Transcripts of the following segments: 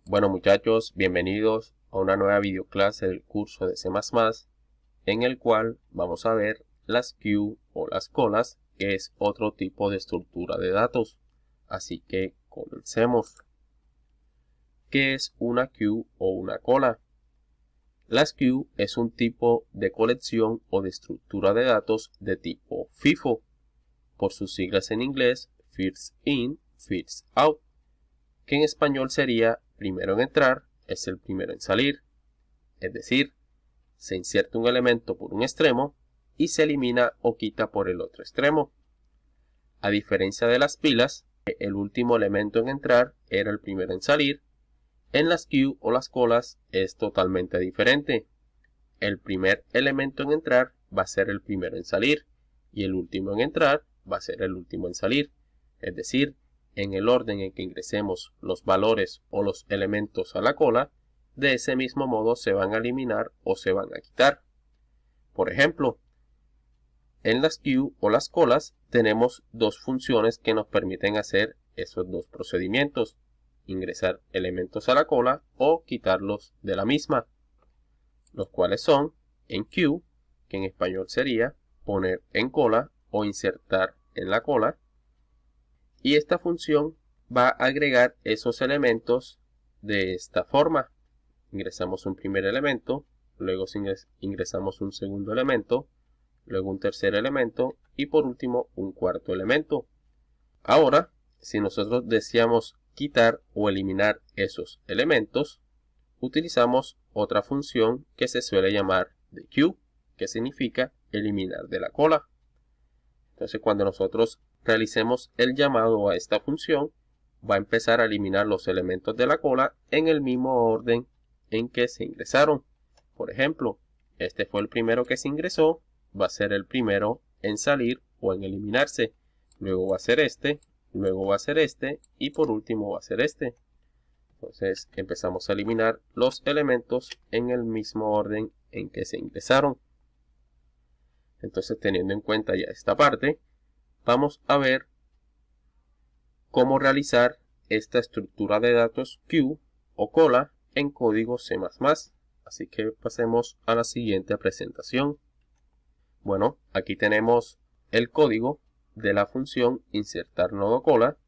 Bueno muchachos, bienvenidos a una nueva videoclase del curso de C++, en el cual vamos a ver las queues o las colas, que es otro tipo de estructura de datos. Así que comencemos. ¿Qué es una queue o una cola? Las queues es un tipo de colección o de estructura de datos de tipo FIFO, por sus siglas en inglés First In, First Out, que en español sería primero en entrar es el primero en salir. Es decir, se inserta un elemento por un extremo y se elimina o quita por el otro extremo. A diferencia de las pilas, el último elemento en entrar era el primero en salir. En las queues o las colas es totalmente diferente. El primer elemento en entrar va a ser el primero en salir y el último en entrar va a ser el último en salir. Es decir, en el orden en que ingresemos los valores o los elementos a la cola, de ese mismo modo se van a eliminar o se van a quitar. Por ejemplo, en las queues o las colas tenemos dos funciones que nos permiten hacer esos dos procedimientos: ingresar elementos a la cola o quitarlos de la misma, los cuales son en queue, que en español sería poner en cola o insertar en la cola, y esta función va a agregar esos elementos de esta forma. Ingresamos un primer elemento, luego ingresamos un segundo elemento, luego un tercer elemento y por último un cuarto elemento. Ahora, si nosotros deseamos quitar o eliminar esos elementos, utilizamos otra función que se suele llamar de queue, que significa eliminar de la cola. Entonces, cuando nosotros realicemos el llamado a esta función, va a empezar a eliminar los elementos de la cola en el mismo orden en que se ingresaron. Por ejemplo, este fue el primero que se ingresó, va a ser el primero en salir o en eliminarse. Luego va a ser este, luego va a ser este y por último va a ser este. Entonces empezamos a eliminar los elementos en el mismo orden en que se ingresaron. Entonces, teniendo en cuenta ya esta parte, vamos a ver cómo realizar esta estructura de datos queue o cola en código C++. Así que pasemos a la siguiente presentación. Bueno, aquí tenemos el código de la función insertar nodo cola,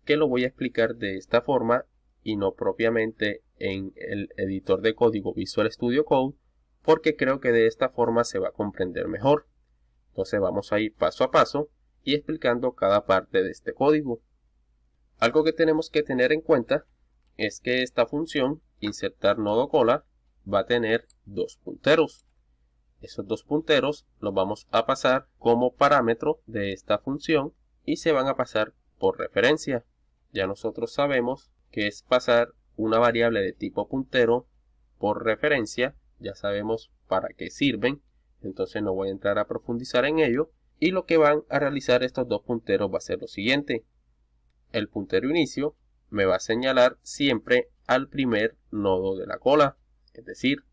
que lo voy a explicar de esta forma y no propiamente en el editor de código Visual Studio Code, porque creo que de esta forma se va a comprender mejor. Entonces vamos a ir paso a paso y explicando cada parte de este código. Algo que tenemos que tener en cuenta es que esta función insertar nodo cola va a tener dos punteros. Esos dos punteros los vamos a pasar como parámetro de esta función y se van a pasar por referencia. Ya nosotros sabemos que es pasar una variable de tipo puntero por referencia. Ya sabemos para qué sirven, entonces no voy a entrar a profundizar en ello. Y lo que van a realizar estos dos punteros va a ser lo siguiente: el puntero inicio me va a señalar siempre al primer nodo de la cola, es decir,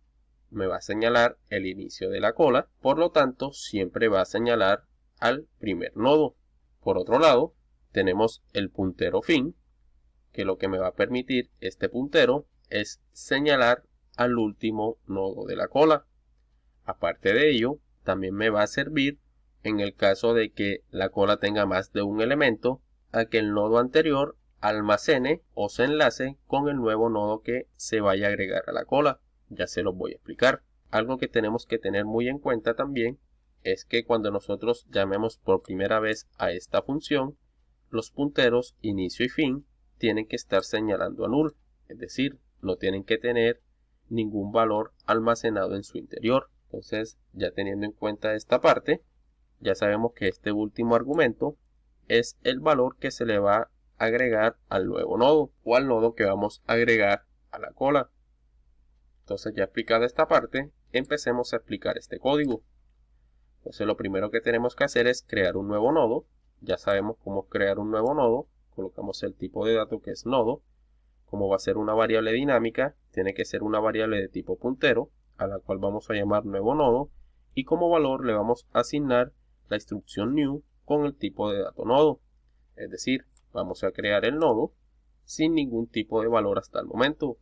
me va a señalar el inicio de la cola, por lo tanto siempre va a señalar al primer nodo. Por otro lado, tenemos el puntero fin, que lo que me va a permitir este puntero es señalar al último nodo de la cola. Aparte de ello, también me va a servir en el caso de que la cola tenga más de un elemento, a que el nodo anterior almacene o se enlace con el nuevo nodo que se vaya a agregar a la cola. Ya se los voy a explicar. Algo que tenemos que tener muy en cuenta también es que cuando nosotros llamemos por primera vez a esta función, los punteros inicio y fin tienen que estar señalando a null, es decir, no tienen que tener ningún valor almacenado en su interior. Entonces, ya teniendo en cuenta esta parte, ya sabemos que este último argumento es el valor que se le va a agregar al nuevo nodo o al nodo que vamos a agregar a la cola. Entonces, ya explicada esta parte, empecemos a explicar este código. Entonces, lo primero que tenemos que hacer es crear un nuevo nodo. Ya sabemos cómo crear un nuevo nodo. Colocamos el tipo de dato que es nodo. Como va a ser una variable dinámica, tiene que ser una variable de tipo puntero, a la cual vamos a llamar nuevo nodo, y como valor le vamos a asignar la instrucción new con el tipo de dato nodo. Es decir, vamos a crear el nodo sin ningún tipo de valor hasta el momento.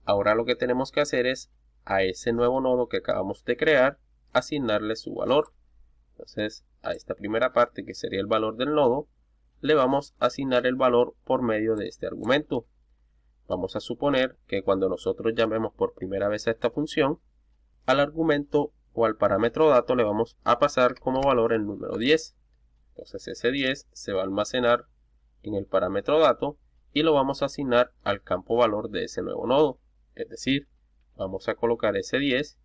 Ahora lo que tenemos que hacer es a ese nuevo nodo que acabamos de crear, asignarle su valor. Entonces, a esta primera parte, que sería el valor del nodo, le vamos a asignar el valor por medio de este argumento. Vamos a suponer que cuando nosotros llamemos por primera vez a esta función, al argumento o al parámetro dato le vamos a pasar como valor el número 10. Entonces ese 10 se va a almacenar en el parámetro dato y lo vamos a asignar al campo valor de ese nuevo nodo. Es decir, vamos a colocar ese 10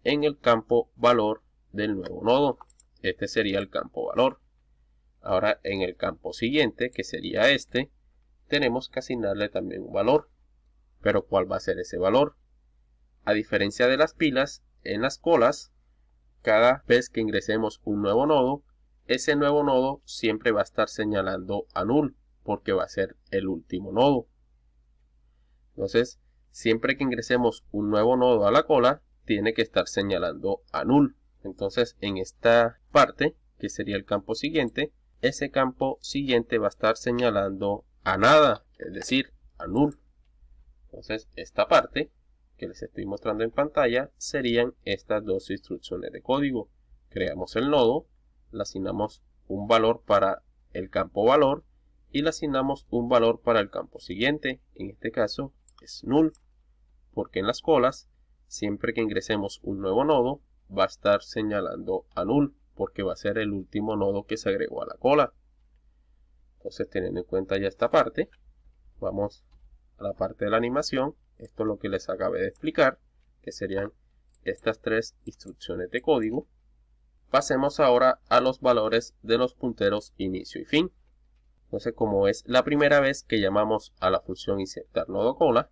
en el campo valor del nuevo nodo. Este sería el campo valor. Ahora en el campo siguiente, que sería este, tenemos que asignarle también un valor. Pero ¿cuál va a ser ese valor? A diferencia de las pilas, en las colas, cada vez que ingresemos un nuevo nodo, ese nuevo nodo siempre va a estar señalando a null, porque va a ser el último nodo. Entonces, siempre que ingresemos un nuevo nodo a la cola, tiene que estar señalando a null. Entonces, en esta parte, que sería el campo siguiente, ese campo siguiente va a estar señalando a nada, es decir, a null. Entonces, esta parte que les estoy mostrando en pantalla serían estas dos instrucciones de código. Creamos el nodo, le asignamos un valor para el campo valor y le asignamos un valor para el campo siguiente. En este caso es null, porque en las colas, siempre que ingresemos un nuevo nodo, va a estar señalando a null, porque va a ser el último nodo que se agregó a la cola. Entonces, teniendo en cuenta ya esta parte, vamos a la parte de la animación. Esto es lo que les acabé de explicar, que serían estas tres instrucciones de código. Pasemos ahora a los valores de los punteros inicio y fin. Entonces, como es la primera vez que llamamos a la función insertar nodo cola,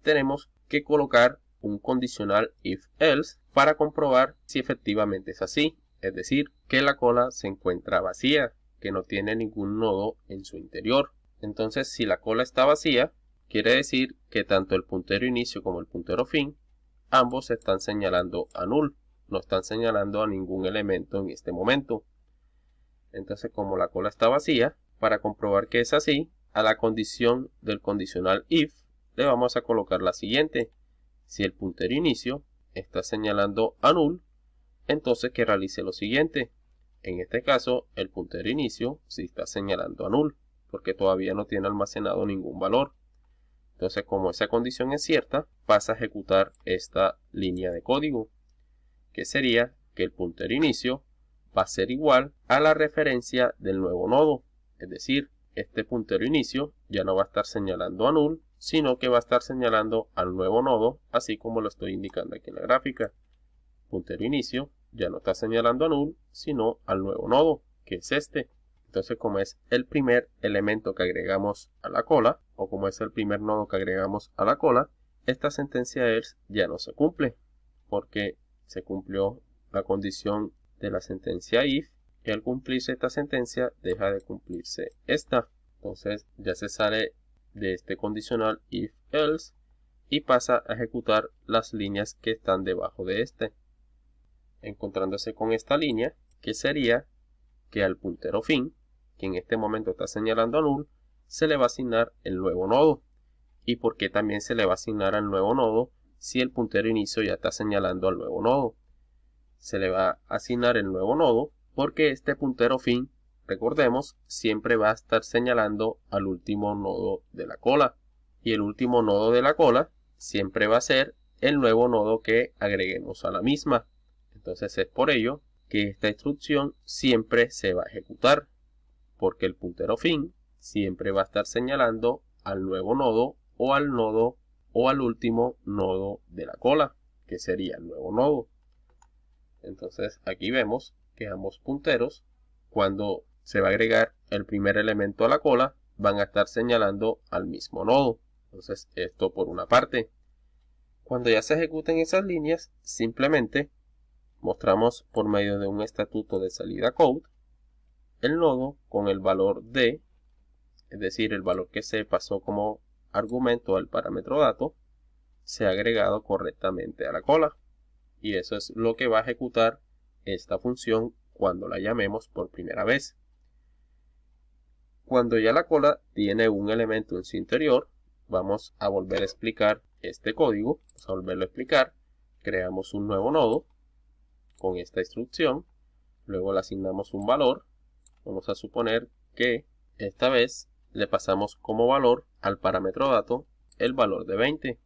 tenemos que colocar un condicional if-else para comprobar si efectivamente es así, es decir, que la cola se encuentra vacía, que no tiene ningún nodo en su interior. Entonces, si la cola está vacía, quiere decir que tanto el puntero inicio como el puntero fin, ambos están señalando a null, no están señalando a ningún elemento en este momento. Entonces, como la cola está vacía, para comprobar que es así, a la condición del condicional if le vamos a colocar la siguiente. Si el puntero inicio está señalando a null, entonces que realice lo siguiente. En este caso, el puntero inicio sí está señalando a null, porque todavía no tiene almacenado ningún valor. Entonces, como esa condición es cierta, pasa a ejecutar esta línea de código, que sería que el puntero inicio va a ser igual a la referencia del nuevo nodo. Es decir, este puntero inicio ya no va a estar señalando a null, sino que va a estar señalando al nuevo nodo, así como lo estoy indicando aquí en la gráfica. Puntero inicio ya no está señalando a null, sino al nuevo nodo, que es este. Entonces, como es el primer elemento que agregamos a la cola, o como es el primer nodo que agregamos a la cola, esta sentencia else ya no se cumple, porque se cumplió la condición de la sentencia if, y al cumplirse esta sentencia, deja de cumplirse esta. Entonces, ya se sale de este condicional if else y pasa a ejecutar las líneas que están debajo de este, encontrándose con esta línea, que sería que al puntero fin, que en este momento está señalando a null, se le va a asignar el nuevo nodo. ¿Y por qué también se le va a asignar al nuevo nodo si el puntero inicio ya está señalando al nuevo nodo? Se le va a asignar el nuevo nodo porque este puntero fin, recordemos, siempre va a estar señalando al último nodo de la cola. Y el último nodo de la cola siempre va a ser el nuevo nodo que agreguemos a la misma. Entonces es por ello que esta instrucción siempre se va a ejecutar, porque el puntero fin siempre va a estar señalando al nuevo nodo o al último nodo de la cola, que sería el nuevo nodo. Entonces aquí vemos que ambos punteros, cuando se va a agregar el primer elemento a la cola, van a estar señalando al mismo nodo. Entonces esto por una parte. Cuando ya se ejecuten esas líneas, simplemente mostramos por medio de un estatuto de salida code el nodo con el valor de, es decir, el valor que se pasó como argumento al parámetro dato, se ha agregado correctamente a la cola. Y eso es lo que va a ejecutar esta función cuando la llamemos por primera vez. Cuando ya la cola tiene un elemento en su interior, vamos a volver a explicar este código. Vamos a volverlo a explicar. Creamos un nuevo nodo con esta instrucción. Luego le asignamos un valor. Vamos a suponer que esta vez le pasamos como valor al parámetro dato el valor de 20.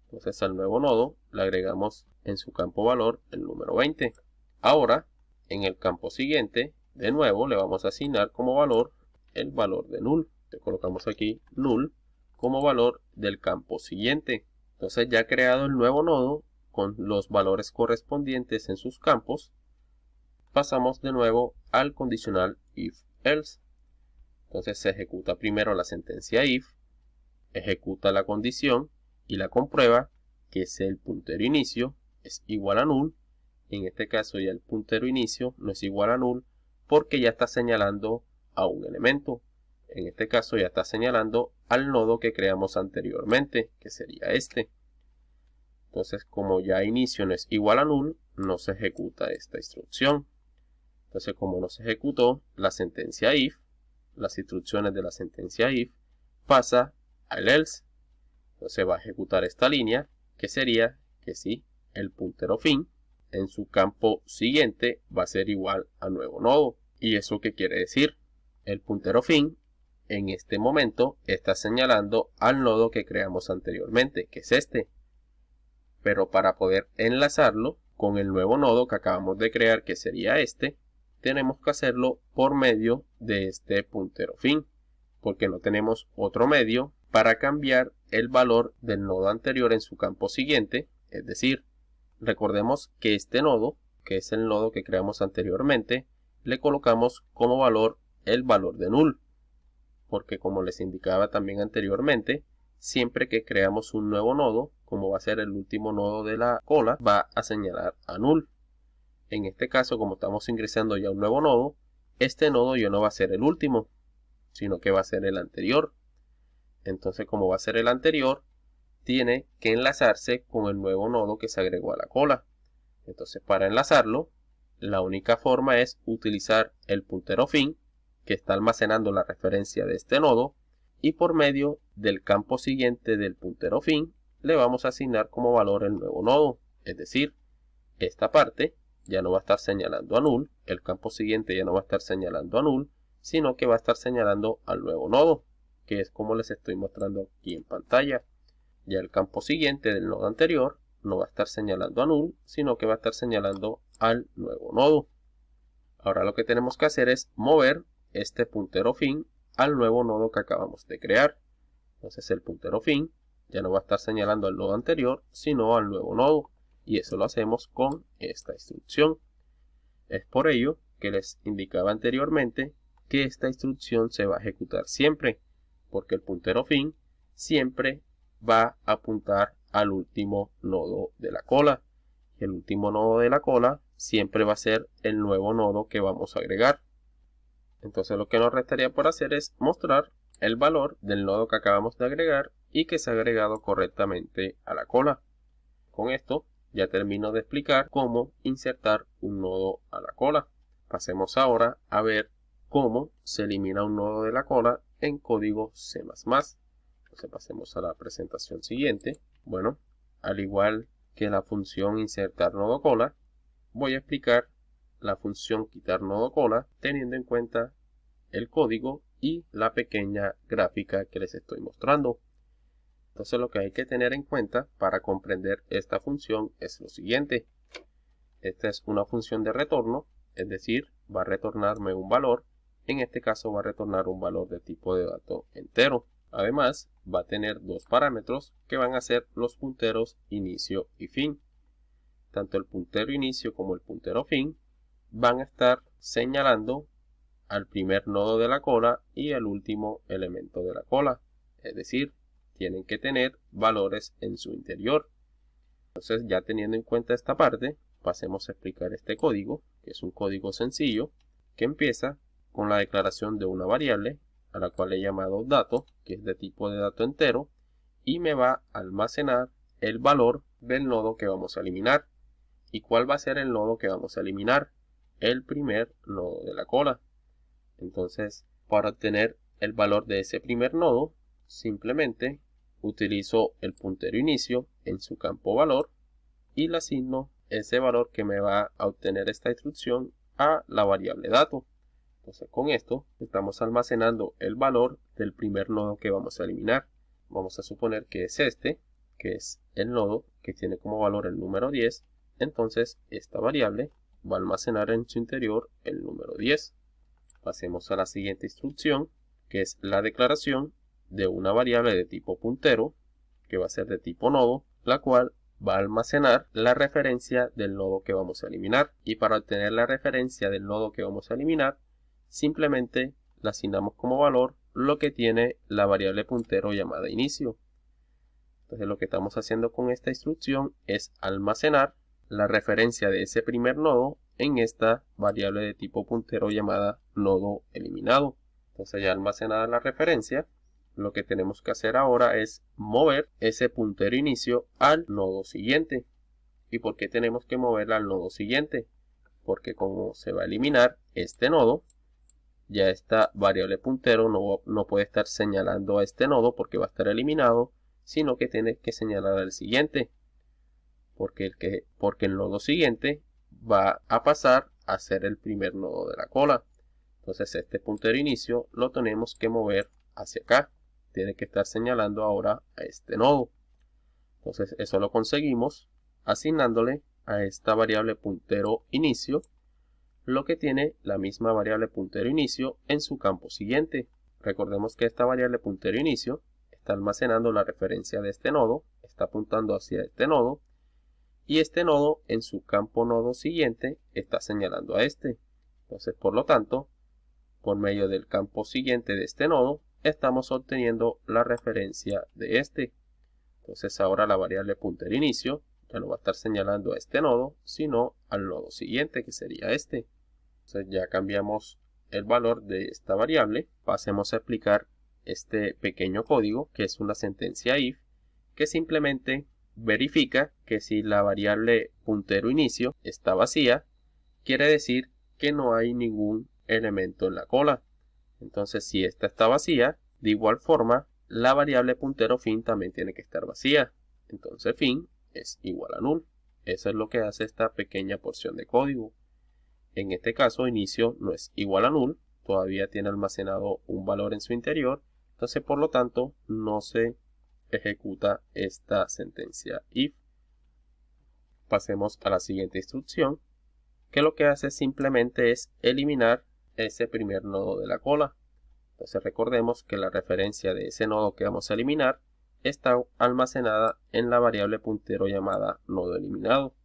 Entonces al nuevo nodo le agregamos en su campo valor el número 20. Ahora en el campo siguiente de nuevo le vamos a asignar como valor el valor de null. Le colocamos aquí null como valor del campo siguiente. Entonces ya creado el nuevo nodo con los valores correspondientes en sus campos, pasamos de nuevo al condicional if-else. Entonces se ejecuta primero la sentencia if, ejecuta la condición y la comprueba que es el puntero inicio es igual a null. En este caso ya el puntero inicio no es igual a null porque ya está señalando a un elemento. En este caso ya está señalando al nodo que creamos anteriormente, que sería este. Entonces como ya inicio no es igual a null, no se ejecuta esta instrucción. Entonces como no se ejecutó la sentencia if, las instrucciones de la sentencia if, pasa al else. Entonces va a ejecutar esta línea, que sería que si el puntero fin en su campo siguiente va a ser igual a nuevo nodo. ¿Y eso qué quiere decir? El puntero fin en este momento está señalando al nodo que creamos anteriormente, que es este. Pero para poder enlazarlo con el nuevo nodo que acabamos de crear, que sería este, tenemos que hacerlo por medio de este puntero fin, porque no tenemos otro medio para cambiar el valor del nodo anterior en su campo siguiente. Es decir, recordemos que este nodo, que es el nodo que creamos anteriormente, le colocamos como valor el valor de null, porque como les indicaba también anteriormente, siempre que creamos un nuevo nodo, como va a ser el último nodo de la cola, va a señalar a null. En este caso, como estamos ingresando ya un nuevo nodo, este nodo ya no va a ser el último, sino que va a ser el anterior. Entonces, como va a ser el anterior, tiene que enlazarse con el nuevo nodo que se agregó a la cola. Entonces, para enlazarlo, la única forma es utilizar el puntero fin, que está almacenando la referencia de este nodo, y por medio del campo siguiente del puntero fin, le vamos a asignar como valor el nuevo nodo. Es decir, esta parte ya no va a estar señalando a null, el campo siguiente ya no va a estar señalando a null, sino que va a estar señalando al nuevo nodo, que es como les estoy mostrando aquí en pantalla. Ya el campo siguiente del nodo anterior no va a estar señalando a null, sino que va a estar señalando al nuevo nodo. Ahora lo que tenemos que hacer es mover este puntero fin al nuevo nodo que acabamos de crear. Entonces el puntero fin ya no va a estar señalando al nodo anterior, sino al nuevo nodo. Y eso lo hacemos con esta instrucción. Es por ello que les indicaba anteriormente que esta instrucción se va a ejecutar siempre, porque el puntero fin siempre va a apuntar al último nodo de la cola. Y el último nodo de la cola siempre va a ser el nuevo nodo que vamos a agregar. Entonces lo que nos restaría por hacer es mostrar el valor del nodo que acabamos de agregar y que se ha agregado correctamente a la cola. Con esto ya termino de explicar cómo insertar un nodo a la cola. Pasemos ahora a ver cómo se elimina un nodo de la cola en código C++. Entonces pasemos a la presentación siguiente. Bueno, al igual que la función insertar nodo cola, voy a explicar la función quitar nodo cola teniendo en cuenta el código y la pequeña gráfica que les estoy mostrando. Entonces lo que hay que tener en cuenta para comprender esta función es lo siguiente. Esta es una función de retorno, es decir, va a retornarme un valor. En este caso va a retornar un valor de tipo de dato entero. Además, va a tener dos parámetros que van a ser los punteros inicio y fin. Tanto el puntero inicio como el puntero fin van a estar señalando al primer nodo de la cola y al último elemento de la cola. Es decir, tienen que tener valores en su interior. Entonces, ya teniendo en cuenta esta parte, pasemos a explicar este código, que es un código sencillo, que empieza con la declaración de una variable, a la cual he llamado dato, que es de tipo de dato entero, y me va a almacenar el valor del nodo que vamos a eliminar. ¿Y cuál va a ser el nodo que vamos a eliminar? El primer nodo de la cola. Entonces, para obtener el valor de ese primer nodo, simplemente utilizo el puntero inicio en su campo valor y le asigno ese valor que me va a obtener esta instrucción a la variable dato. Entonces con esto estamos almacenando el valor del primer nodo que vamos a eliminar. Vamos a suponer que es este, que es el nodo que tiene como valor el número 10. Entonces esta variable va a almacenar en su interior el número 10. Pasemos a la siguiente instrucción, que es la declaración de una variable de tipo puntero, que va a ser de tipo nodo, la cual va a almacenar la referencia del nodo que vamos a eliminar. Y para obtener la referencia del nodo que vamos a eliminar, simplemente le asignamos como valor lo que tiene la variable puntero llamada inicio. Entonces lo que estamos haciendo con esta instrucción es almacenar la referencia de ese primer nodo en esta variable de tipo puntero llamada nodo eliminado. Entonces ya almacenada la referencia, lo que tenemos que hacer ahora es mover ese puntero inicio al nodo siguiente. ¿Y por qué tenemos que moverla al nodo siguiente? Porque como se va a eliminar este nodo, ya esta variable puntero no puede estar señalando a este nodo porque va a estar eliminado, sino que tiene que señalar al siguiente, porque el nodo siguiente va a pasar a ser el primer nodo de la cola. Entonces este puntero inicio lo tenemos que mover hacia acá, tiene que estar señalando ahora a este nodo. Entonces eso lo conseguimos asignándole a esta variable puntero inicio lo que tiene la misma variable puntero inicio en su campo siguiente. Recordemos que esta variable puntero inicio está almacenando la referencia de este nodo, está apuntando hacia este nodo, y este nodo en su campo nodo siguiente está señalando a este. Entonces, por lo tanto, por medio del campo siguiente de este nodo, estamos obteniendo la referencia de este. Entonces ahora la variable puntero inicio ya no va a estar señalando a este nodo, sino al nodo siguiente, que sería este. Entonces ya cambiamos el valor de esta variable. Pasemos a explicar este pequeño código, que es una sentencia if, que simplemente verifica que si la variable puntero inicio está vacía, quiere decir que no hay ningún elemento en la cola. Entonces si esta está vacía, de igual forma, la variable puntero fin también tiene que estar vacía. Entonces fin es igual a null. Eso es lo que hace esta pequeña porción de código. En este caso, inicio no es igual a null, todavía tiene almacenado un valor en su interior, entonces por lo tanto no se ejecuta esta sentencia if. Pasemos a la siguiente instrucción, que lo que hace simplemente es eliminar ese primer nodo de la cola. Entonces recordemos que la referencia de ese nodo que vamos a eliminar está almacenada en la variable puntero llamada nodo eliminado.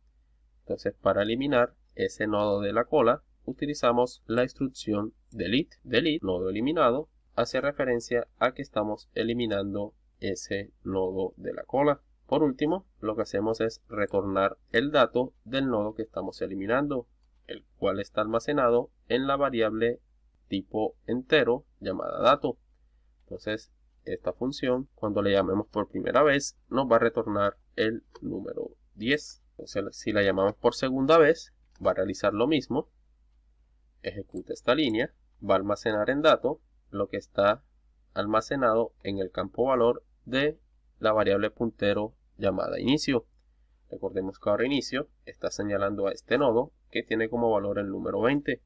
Entonces para eliminar ese nodo de la cola utilizamos la instrucción delete. Delete, nodo eliminado, hace referencia a que estamos eliminando ese nodo de la cola. Por último, lo que hacemos es retornar el dato del nodo que estamos eliminando, el cual está almacenado en la variable tipo entero llamada dato. Entonces esta función, cuando le llamemos por primera vez, nos va a retornar el número 10. Entonces si la llamamos por segunda vez, va a realizar lo mismo, ejecuta esta línea, va a almacenar en dato lo que está almacenado en el campo valor de la variable puntero llamada inicio. Recordemos que ahora inicio está señalando a este nodo que tiene como valor el número 20.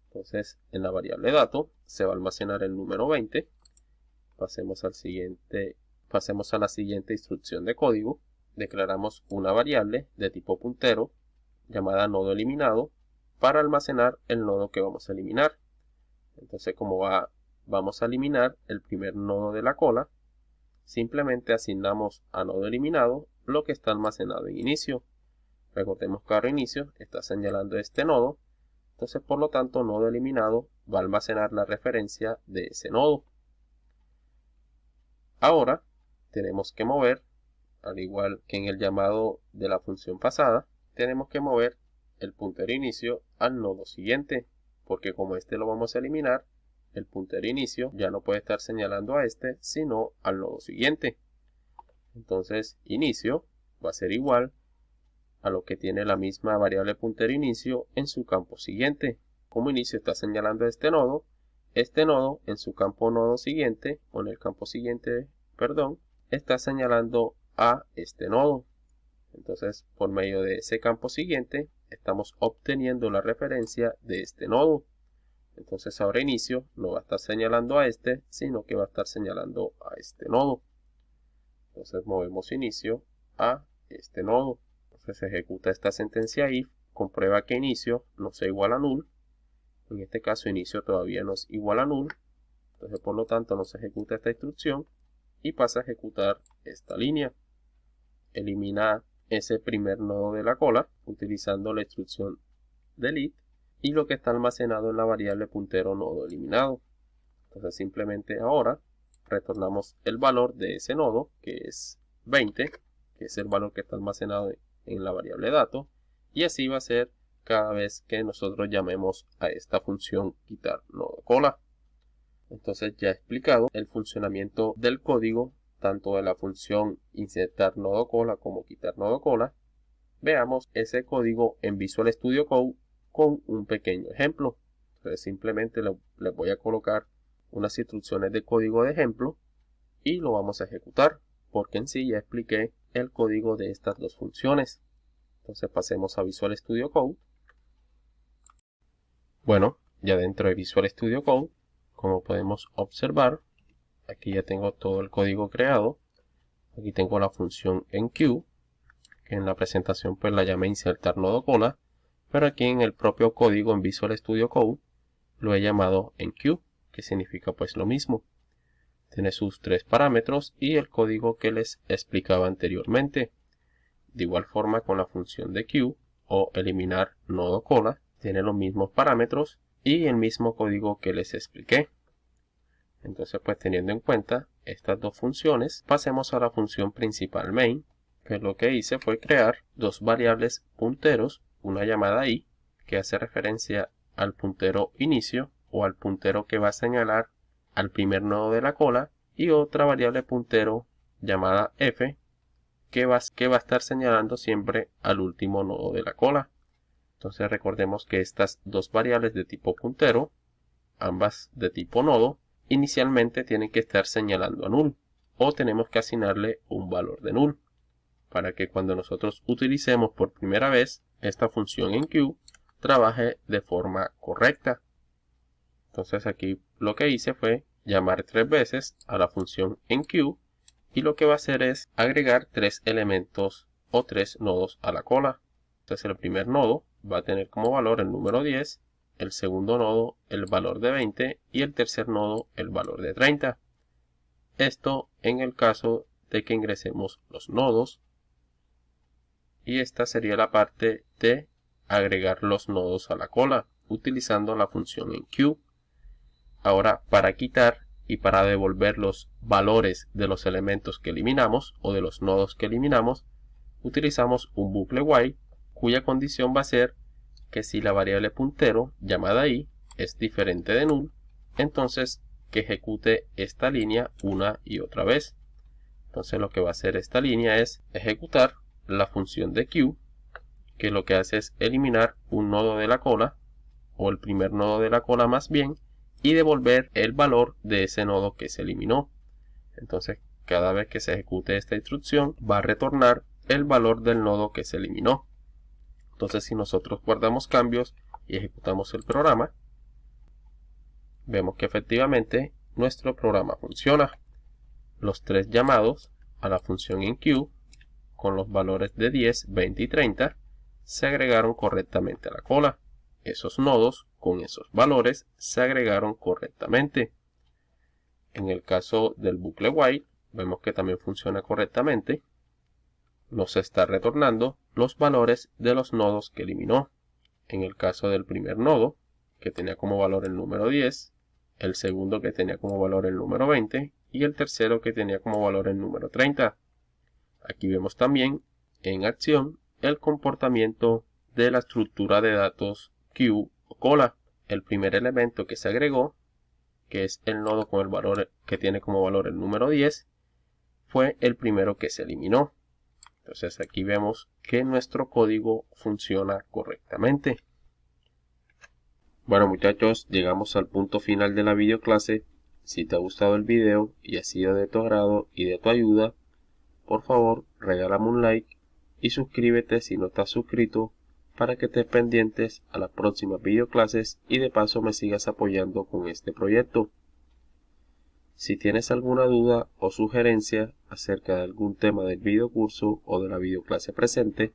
Entonces en la variable dato se va a almacenar el número 20. Pasemos a la siguiente instrucción de código. Declaramos una variable de tipo puntero llamada nodo eliminado para almacenar el nodo que vamos a eliminar. Entonces como vamos a eliminar el primer nodo de la cola, simplemente asignamos a nodo eliminado lo que está almacenado en inicio. Recordemos que ahora inicio está señalando este nodo, entonces por lo tanto nodo eliminado va a almacenar la referencia de ese nodo. Ahora tenemos que mover, al igual que en el llamado de la función pasada, tenemos que mover el puntero inicio al nodo siguiente, porque como este lo vamos a eliminar, el puntero inicio ya no puede estar señalando a este, sino al nodo siguiente. Entonces inicio va a ser igual a lo que tiene la misma variable puntero inicio en su campo siguiente. Como inicio está señalando este nodo en su campo nodo siguiente, o en el campo siguiente, perdón, está señalando a este nodo. Entonces, por medio de ese campo siguiente, estamos obteniendo la referencia de este nodo. Entonces ahora inicio no va a estar señalando a este, sino que va a estar señalando a este nodo. Entonces movemos inicio a este nodo. Entonces se ejecuta esta sentencia if, comprueba que inicio no sea igual a null. En este caso inicio todavía no es igual a null. Entonces por lo tanto no se ejecuta esta instrucción y pasa a ejecutar esta línea. Elimina ese primer nodo de la cola utilizando la instrucción delete y lo que está almacenado en la variable puntero nodo eliminado. Entonces simplemente ahora retornamos el valor de ese nodo, que es 20, que es el valor que está almacenado en la variable dato, y así va a ser cada vez que nosotros llamemos a esta función quitar nodo cola. Entonces ya he explicado el funcionamiento del código, tanto de la función insertar nodo cola como quitar nodo cola. Veamos ese código en Visual Studio Code con un pequeño ejemplo. Entonces simplemente les voy a colocar unas instrucciones de código de ejemplo y lo vamos a ejecutar, porque en sí ya expliqué el código de estas dos funciones. Entonces pasemos a Visual Studio Code. Bueno, ya dentro de Visual Studio Code, como podemos observar, aquí ya tengo todo el código creado. Aquí tengo la función enqueue, que en la presentación pues la llamé insertar nodo cola, pero aquí en el propio código en Visual Studio Code lo he llamado enqueue, que significa pues lo mismo. Tiene sus tres parámetros y el código que les explicaba anteriormente. De igual forma con la función de queue o eliminar nodo cola, tiene los mismos parámetros y el mismo código que les expliqué. Entonces pues teniendo en cuenta estas dos funciones, pasemos a la función principal main, que lo que hice fue crear dos variables punteros, una llamada i, que hace referencia al puntero inicio o al puntero que va a señalar al primer nodo de la cola, y otra variable puntero llamada f, que va a estar señalando siempre al último nodo de la cola. Entonces recordemos que estas dos variables de tipo puntero, ambas de tipo nodo, inicialmente tienen que estar señalando a null, o tenemos que asignarle un valor de null, para que cuando nosotros utilicemos por primera vez esta función enqueue, trabaje de forma correcta. Entonces aquí lo que hice fue llamar 3 veces a la función enqueue, y lo que va a hacer es agregar 3 elementos o 3 nodos a la cola. Entonces el primer nodo va a tener como valor el número 10, el segundo nodo el valor de 20 y el tercer nodo el valor de 30. Esto en el caso de que ingresemos los nodos, y esta sería la parte de agregar los nodos a la cola utilizando la función enqueue. Ahora para quitar y para devolver los valores de los elementos que eliminamos o de los nodos que eliminamos, utilizamos un bucle while cuya condición va a ser que si la variable puntero llamada i es diferente de null, entonces que ejecute esta línea una y otra vez. Entonces lo que va a hacer esta línea es ejecutar la función de queue, que lo que hace es eliminar un nodo de la cola, o el primer nodo de la cola más bien, y devolver el valor de ese nodo que se eliminó. Entonces cada vez que se ejecute esta instrucción va a retornar el valor del nodo que se eliminó. Entonces si nosotros guardamos cambios y ejecutamos el programa, vemos que efectivamente nuestro programa funciona. Los tres llamados a la función enqueue con los valores de 10, 20 y 30 se agregaron correctamente a la cola. Esos nodos con esos valores se agregaron correctamente. En el caso del bucle while, vemos que también funciona correctamente. Nos está retornando los valores de los nodos que eliminó. En el caso del primer nodo, que tenía como valor el número 10, el segundo que tenía como valor el número 20 y el tercero que tenía como valor el número 30. Aquí vemos también en acción el comportamiento de la estructura de datos queue o cola. El primer elemento que se agregó, que es el nodo con el valor que tiene como valor el número 10, fue el primero que se eliminó. Entonces aquí vemos que nuestro código funciona correctamente. Bueno muchachos, llegamos al punto final de la videoclase. Si te ha gustado el video y ha sido de tu agrado y de tu ayuda, por favor regálame un like y suscríbete si no estás suscrito para que estés pendientes a las próximas videoclases y de paso me sigas apoyando con este proyecto. Si tienes alguna duda o sugerencia acerca de algún tema del videocurso o de la videoclase presente,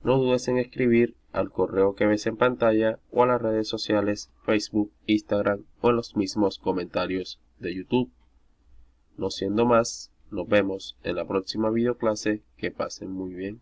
no dudes en escribir al correo que ves en pantalla o a las redes sociales Facebook, Instagram o en los mismos comentarios de YouTube. No siendo más, nos vemos en la próxima videoclase. Que pasen muy bien.